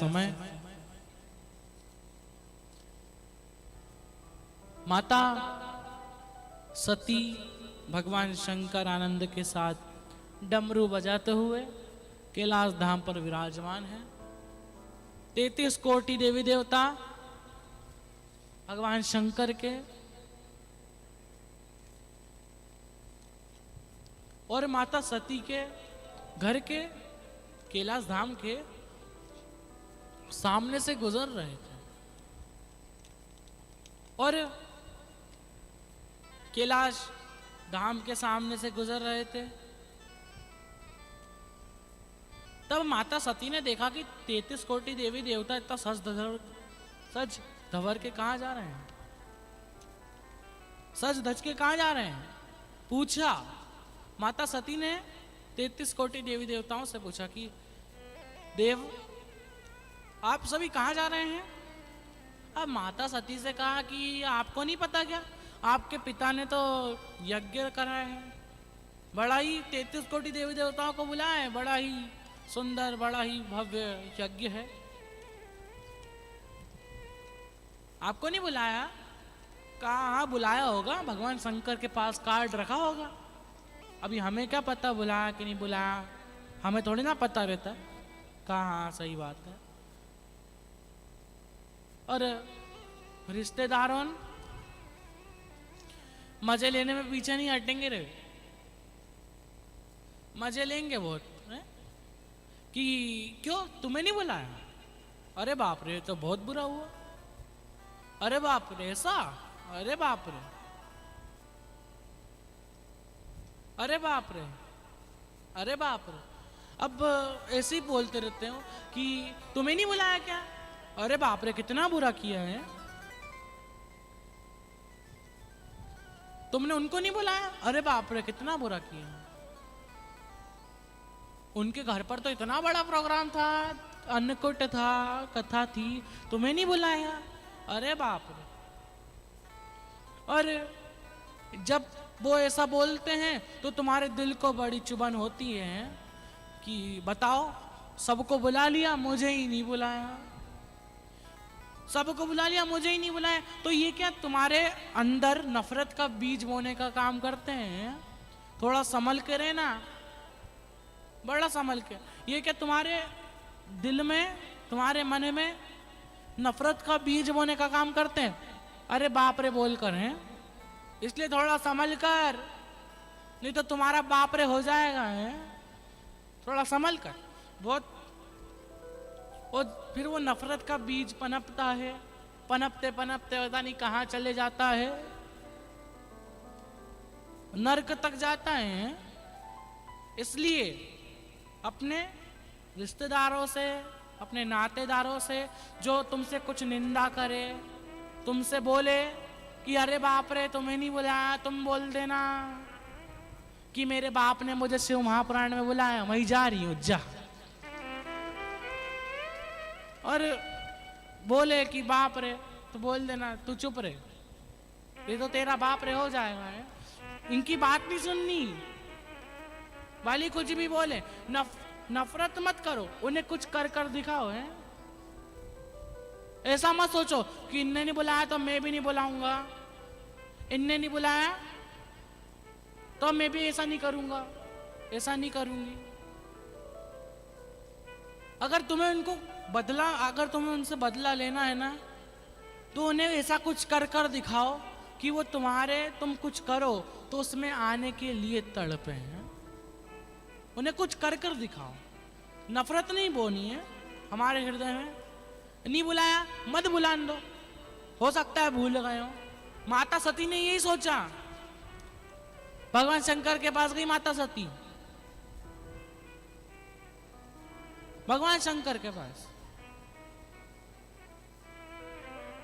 समय माता सती भगवान शंकर आनंद के साथ डमरू बजाते हुए कैलाश धाम पर विराजमान है। 33 कोटि देवी देवता भगवान शंकर के और माता सती के घर के कैलाश धाम के सामने से गुजर रहे थे और कैलाश धाम के सामने से गुजर रहे थे। तब माता सती ने देखा कि 33 कोटि देवी देवता इतना सज धवर के कहां जा रहे हैं, सज धज के कहां जा रहे हैं। पूछा, माता सती ने 33 कोटि देवी देवताओं से पूछा कि देव आप सभी कहां जा रहे हैं। अब माता सती से कहा कि आपको नहीं पता क्या, आपके पिता ने तो यज्ञ कराया है, बड़ा ही 33 कोटि देवी देवताओं को बुलाया है, बड़ा ही सुंदर बड़ा ही भव्य यज्ञ है, आपको नहीं बुलाया। कहा हाँ बुलाया होगा, भगवान शंकर के पास कार्ड रखा होगा, अभी हमें क्या पता बुलाया कि नहीं बुलाया, हमें थोड़ी ना पता रहता। कहा हाँ सही बात है। और रिश्तेदारों मजे लेने में पीछे नहीं हटेंगे रे, मजे लेंगे बहुत है? कि क्यों तुम्हें नहीं बुलाया, अरे बाप रे तो बहुत बुरा हुआ, अरे बाप रे ऐसा, अरे बाप रे, अरे बाप रे, अरे बाप रे। अब ऐसे ही बोलते रहते हो कि तुम्हें नहीं बुलाया क्या, अरे बाप रे कितना बुरा किया है, तुमने उनको नहीं बुलाया, अरे बाप रे कितना बुरा किया है। उनके घर पर तो इतना बड़ा प्रोग्राम था, अन्नकूट था, कथा थी, तुम्हें नहीं बुलाया, अरे बाप रे। और जब वो ऐसा बोलते हैं तो तुम्हारे दिल को बड़ी चुभन होती है कि बताओ सबको बुला लिया मुझे ही नहीं बुलाया, सबको बुला लिया मुझे ही नहीं बुलाया, तो ये क्या तुम्हारे अंदर नफरत का बीज बोने का काम करते हैं। थोड़ा संभल के रहना, बड़ा संभल के। ये क्या तुम्हारे दिल में तुम्हारे मन में नफरत का बीज बोने का काम करते हैं, अरे बाप रे बोल कर हैं, इसलिए थोड़ा संभल कर, नहीं तो तुम्हारा बाप रे हो जाएगा है। थोड़ा संभल कर बहुत, और फिर वो नफरत का बीज पनपता है, पनपते पनपते पता नहीं कहां चले जाता है, नरक तक जाता है। इसलिए अपने रिश्तेदारों से, अपने नातेदारों से जो तुमसे कुछ निंदा करे, तुमसे बोले कि अरे बाप रे तुम्हें नहीं बुलाया, तुम बोल देना कि मेरे बाप ने मुझे शिव महापुराण में बुलाया, वहीं जा रही हूं जा। और बोले कि बाप रे तो बोल देना तू चुप रहे, ये तो तेरा बाप रे हो जाएगा है। इनकी बात नहीं सुननी वाली, कुछ भी बोले नफरत मत करो, उन्हें कुछ कर कर दिखाओ है। ऐसा मत सोचो कि इनने नहीं बुलाया तो मैं भी नहीं बुलाऊंगा, इनने नहीं बुलाया तो मैं भी ऐसा नहीं करूंगा, ऐसा नहीं करूंगी। अगर तुम्हें उनको बदला, अगर तुम्हें उनसे बदला लेना है ना, तो उन्हें ऐसा कुछ कर कर दिखाओ कि वो तुम कुछ करो तो उसमें आने के लिए तड़पे हैं। उन्हें कुछ कर कर दिखाओ, नफरत नहीं बोनी है हमारे हृदय में। नहीं बुलाया मत बुलाने दो, हो सकता है भूल गए हो। माता सती ने यही सोचा, भगवान शंकर के पास गई माता सती, भगवान शंकर के पास,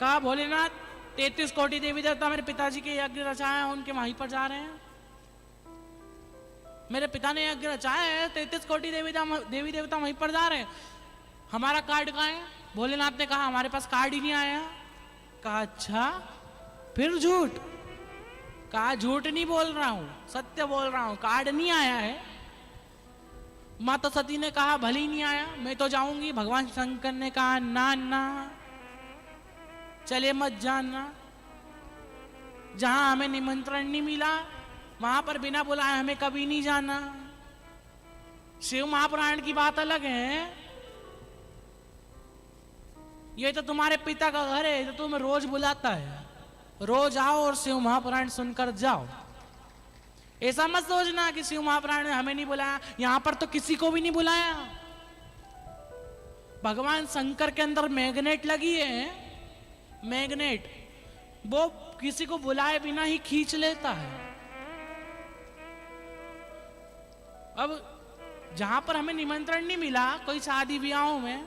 कहा भोलेनाथ 33 कोटि देवी देवता मेरे पिताजी के यज्ञ रचाए हैं, उनके वहीं पर जा रहे हैं, मेरे पिता ने यज्ञ रचाया है, 33 कोटि देवी देवता वहीं पर जा रहे हैं, हमारा कार्ड कहाँ है। भोलेनाथ ने कहा हमारे पास कार्ड ही नहीं आया। कहा अच्छा फिर झूठ, कहा झूठ नहीं बोल रहा हूं, सत्य बोल रहा हूं, कार्ड नहीं आया है। माता सती ने कहा भले नहीं आया, मैं तो जाऊंगी। भगवान शंकर ने कहा ना ना, चले मत जाना। जहां हमें निमंत्रण नहीं मिला वहां पर बिना बुलाए हमें कभी नहीं जाना। शिव महापुराण की बात अलग है, ये तो तुम्हारे पिता का घर है, तो तुम्हें रोज बुलाता है, रोज आओ और शिव महापुराण सुनकर जाओ। ऐसा मत सोचना कि शिव महापुराण ने हमें नहीं बुलाया, यहां पर तो किसी को भी नहीं बुलाया। भगवान शंकर के अंदर मैग्नेट लगी है, मैग्नेट, वो किसी को बुलाए बिना ही खींच लेता है। अब जहां पर हमें निमंत्रण नहीं मिला कोई शादी ब्याहों में,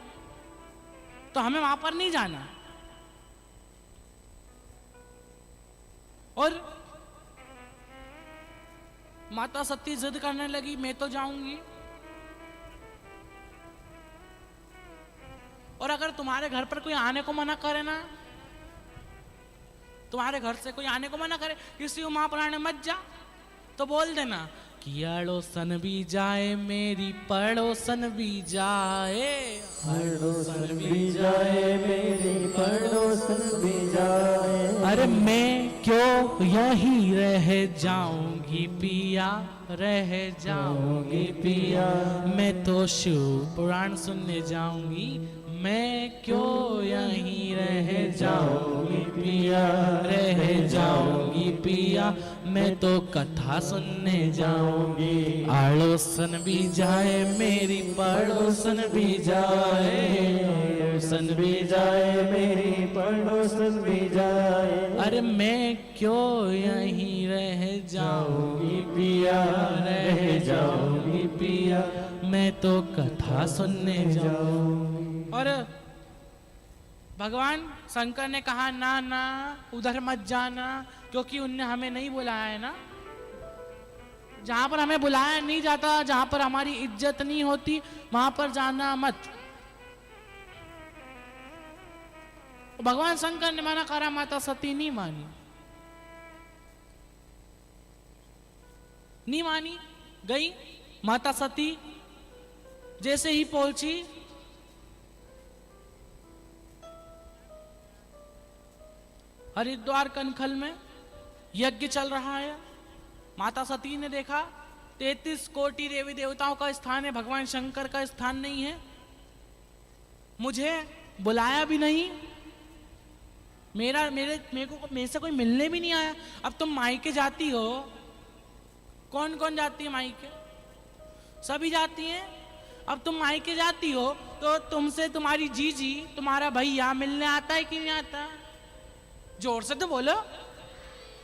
तो हमें वहां पर नहीं जाना। और माता सती जिद करने लगी मैं तो जाऊंगी। और अगर तुम्हारे घर पर कोई आने को मना करे ना, तुम्हारे घर से कोई आने को मना करे किसी महापुराण में मत जा, तो बोल देना कि अड़ोसन भी जाए मेरी पड़ोसन भी जाए, अड़ोसन भी जाए मेरी पड़ोसन भी जाए। अरे मैं क्यों यहीं रह जाऊंगी पिया, रह जाऊंगी पिया, मैं तो शिव पुराण सुनने जाऊंगी। मैं क्यों यहीं रह जाऊंगी पिया, रह जाऊंगी पिया, मैं तो कथा सुनने जाऊंगी। अड़ोसन भी जाए मेरी पड़ोसन भी जाए, अड़ोसन भी जाए मेरी पड़ोसन भी जाए। अरे मैं क्यों यहीं रह जाऊंगी पिया, रह जाऊंगी पिया, मैं तो कथा सुनने जाऊंगी। और भगवान शंकर ने कहा ना ना, उधर मत जाना, क्योंकि उनने हमें नहीं बुलाया है ना। जहां पर हमें बुलाया नहीं जाता, जहां पर हमारी इज्जत नहीं होती, वहां पर जाना मत। भगवान शंकर ने मना करा, माता सती नहीं मानी, नहीं मानी, गई। माता सती जैसे ही पहुंची, हरिद्वार कनखल में यज्ञ चल रहा है। माता सती ने देखा 33 कोटि देवी देवताओं का स्थान है, भगवान शंकर का स्थान नहीं है, मुझे बुलाया भी नहीं, मेरे से कोई मिलने भी नहीं आया। अब तुम मायके जाती हो, कौन कौन जाती है मायके? सभी जाती हैं। अब तुम मायके जाती हो तो तुमसे तुम्हारी जीजी, तुम्हारा भैया मिलने आता है कि नहीं आता? जोर से तो बोलो।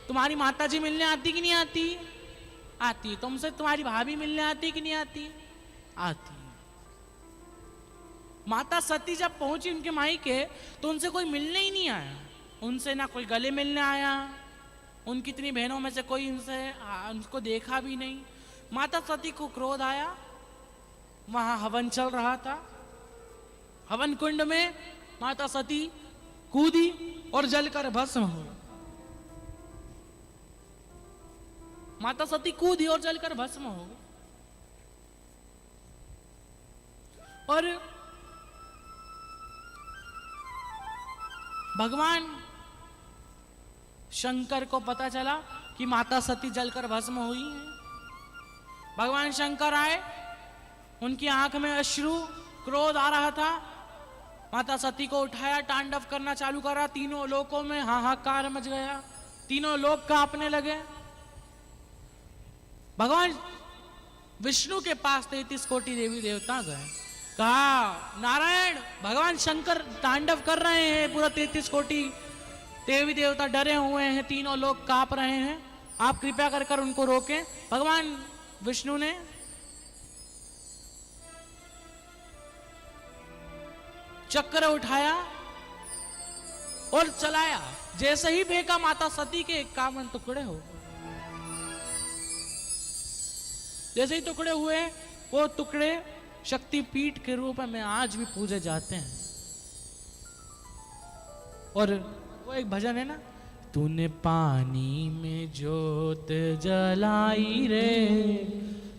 तुम्हारी माता जी मिलने आती कि नहीं आती? आती। तुमसे तुम्हारी भाभी मिलने आती कि नहीं आती? आती। माता सती जब पहुंची उनके मायके तो उनसे कोई मिलने ही नहीं आया, उनसे ना कोई गले मिलने आया, उनकी इतनी बहनों में से कोई उनको देखा भी नहीं। माता सती को क्रोध आया, वहां हवन चल रहा था, हवन कुंड में माता सती कूदी और जलकर भस्म हो। माता सती कूदी और जलकर भस्म हो। और भगवान शंकर को पता चला कि माता सती जलकर भस्म हुई है। भगवान शंकर आए, उनकी आंख में अश्रु, क्रोध आ रहा था। माता सती को उठाया, तांडव करना चालू करा, तीनों लोकों में हाहाकार मच गया, तीनों लोक कांपने लगे। भगवान विष्णु के पास 33 कोटि देवी देवता गए, कहा नारायण, भगवान शंकर तांडव कर रहे हैं, पूरा 33 कोटि देवी देवता डरे हुए हैं, तीनों लोग कांप रहे हैं, आप कृपया कर कर उनको रोकें। भगवान विष्णु ने चक्र उठाया और चलाया, जैसे ही फेंका माता सती के 51 टुकड़े हो गए। जैसे ही टुकड़े हुए, वो टुकड़े शक्तिपीठ के रूप में आज भी पूजे जाते हैं। और वो एक भजन है ना, तूने पानी में जोत जलाई रे,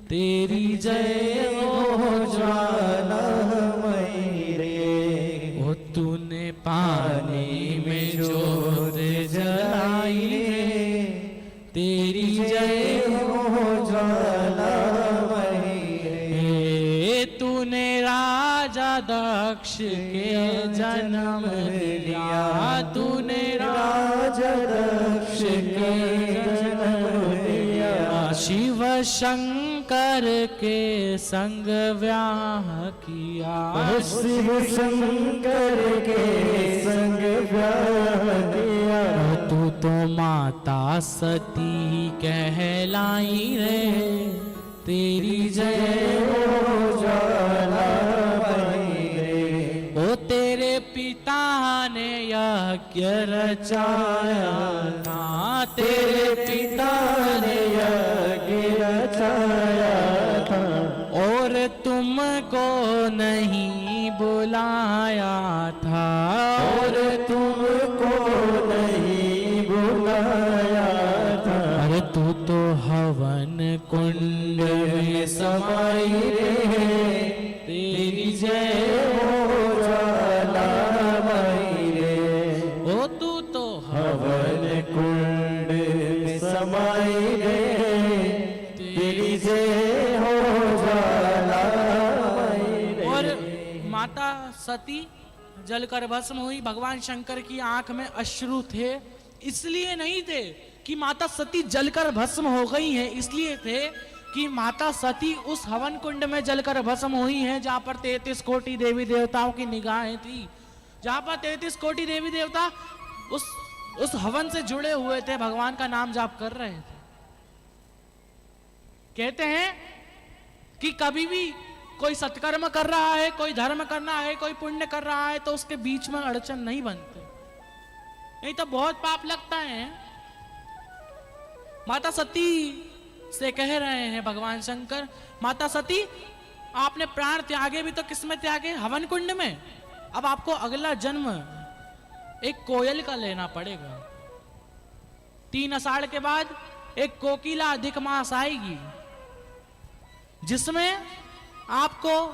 तेरी जय हो ज्वालामयी रे। ओ तूने पानी में जोत जलाई रे, तेरी जय हो ज्वालामयी रे। तूने राजा दक्ष के जन्म लिया, तूने राजा दक्ष के जन्म लिया। शिव शंकर के संग व्याह किया, शिव शंकर के संग व्याह किया। तू तो माता सती कहलाई रे, तेरी जय हो ज्वालामयी रे। ओ तेरे पिता ने यज्ञ रचाया था, तेरे पिता ने यज्ञ रचाया था, और तुमको नहीं बुलाया था, और तुमको नहीं बुलाया था। अरे तू तो हवन कुंड में समाई रे, तेरी जय हो ज्वालामयी रे। ओ तू तो हवन कुंड में समाई रे, तेरी जय हो ज्वालामयी रे। और माता सती जलकर भस्म हुई। भगवान शंकर की आंख में अश्रु थे, इसलिए नहीं थे कि माता सती जलकर भस्म हो गई है, इसलिए थे कि माता सती उस हवन कुंड में जलकर भस्म हुई है जहां पर 33 कोटि देवी देवताओं की निगाहें थी, जहां पर 33 कोटि देवी देवता उस हवन से जुड़े हुए थे, भगवान का नाम जाप कर रहे थे। कहते हैं कि कभी भी कोई सत्कर्म कर रहा है, कोई धर्म करना है, कोई पुण्य कर रहा है, तो उसके बीच में अड़चन नहीं बनते, नहीं तो बहुत पाप लगता है। माता सती से कह रहे हैं भगवान शंकर, माता सती आपने प्राण त्यागे भी तो किस में त्यागे? हवन कुंड में। अब आपको अगला जन्म एक कोयल का लेना पड़ेगा। 3 आषाढ़ के बाद एक कोकिला अधिक मास आएगी, जिसमें आपको,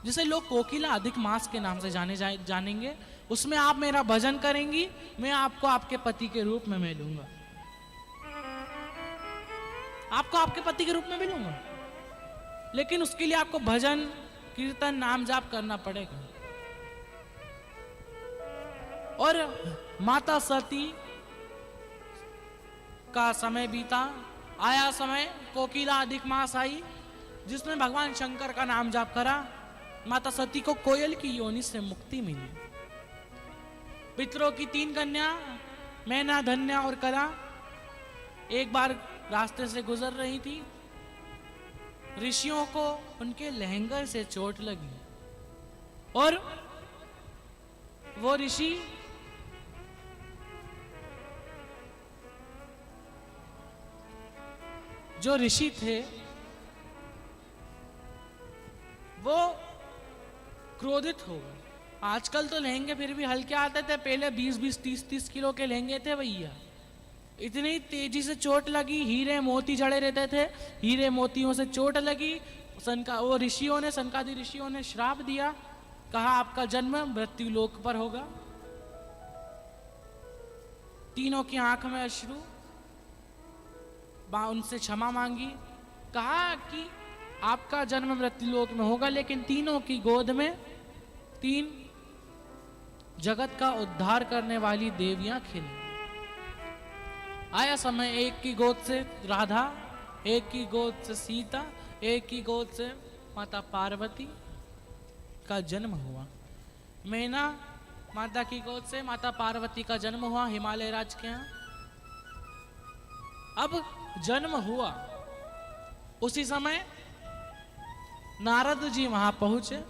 जिसे लोग कोकिला अधिक मास के नाम से जानेंगे, उसमें आप मेरा भजन करेंगी, मैं आपको आपके पति के रूप में मिलूंगा, आपको आपके पति के रूप में मिलूंगा। लेकिन उसके लिए आपको भजन कीर्तन नाम जाप करना पड़ेगा। और माता सती का समय बीता, आया समय, कोकिला अधिक मास आई, जिसने भगवान शंकर का नाम जाप करा। माता सती को कोयल की योनि से मुक्ति मिली। पितरों की 3 कन्या मैना, धन्या और कला एक बार रास्ते से गुजर रही थी। ऋषियों को उनके लहंगे से चोट लगी और वो ऋषि जो ऋषि थे वो क्रोधित हो गए। आजकल तो लहंगे फिर भी हल्के आते थे, पहले 20-20, 30-30 किलो के लहंगे थे भैया। इतनी तेजी से चोट लगी, हीरे मोती जड़े रहते थे, हीरे मोतियों से चोट लगी। वो ऋषियों ने, सनकादि ऋषियों ने श्राप दिया, कहा आपका जन्म मृत्यु लोक पर होगा। तीनों की आंख में अश्रु, उनसे क्षमा मांगी, कहा कि आपका जन्म मृत्यु लोक में होगा, लेकिन तीनों की गोद में 3 जगत का उद्धार करने वाली देवियां खिली। आया समय, एक की गोद से राधा, एक की गोद से सीता, एक की गोद से माता पार्वती का जन्म हुआ। मैना माता की गोद से माता पार्वती का जन्म हुआ हिमालय राज के यहाँ। अब जन्म हुआ, उसी समय नारद जी वहां पहुंचे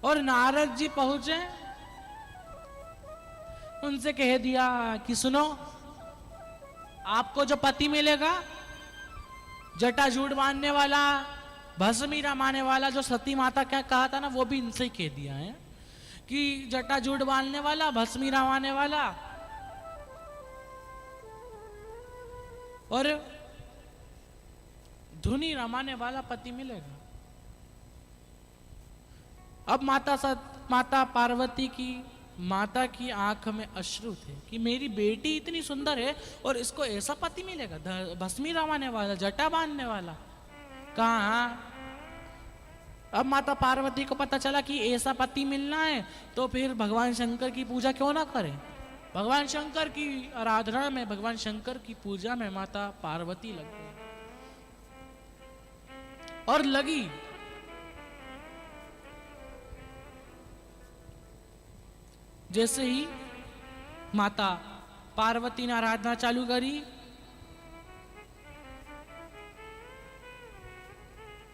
और नारद जी पहुंचे, उनसे कह दिया कि सुनो, आपको जो पति मिलेगा, जटाजूट बांधने वाला, भस्मी रमाने वाला, जो सती माता क्या कहा था ना, वो भी इनसे ही कह दिया है कि जटाजूट बांधने वाला, भस्मी रमाने वाला, और धुनी रमाने वाला पति मिलेगा। अब माता पार्वती की माता की आंख में अश्रु थे कि मेरी बेटी इतनी सुंदर है और इसको ऐसा पति मिलेगा, भस्मी रमाने वाला, जटा बांधने वाला। कहाँ? अब माता पार्वती को पता चला कि ऐसा पति मिलना है तो फिर भगवान शंकर की पूजा क्यों ना करें। भगवान शंकर की आराधना में, भगवान शंकर की पूजा में माता पार्वती लग गई और लगी। जैसे ही माता पार्वती ने आराधना चालू करी,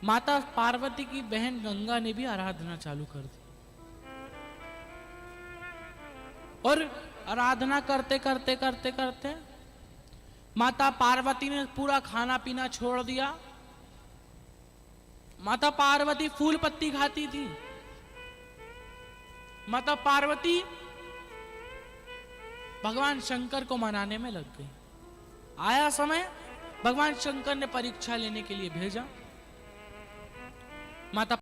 माता पार्वती की बहन गंगा ने भी आराधना चालू कर दी। और आराधना करते करते करते करते माता पार्वती ने पूरा खाना पीना छोड़ दिया। माता पार्वती फूल पत्ती खाती थी। माता पार्वती भगवान शंकर को मनाने में लग गई। आया समय, भगवान शंकर ने परीक्षा लेने के लिए भेजा। माता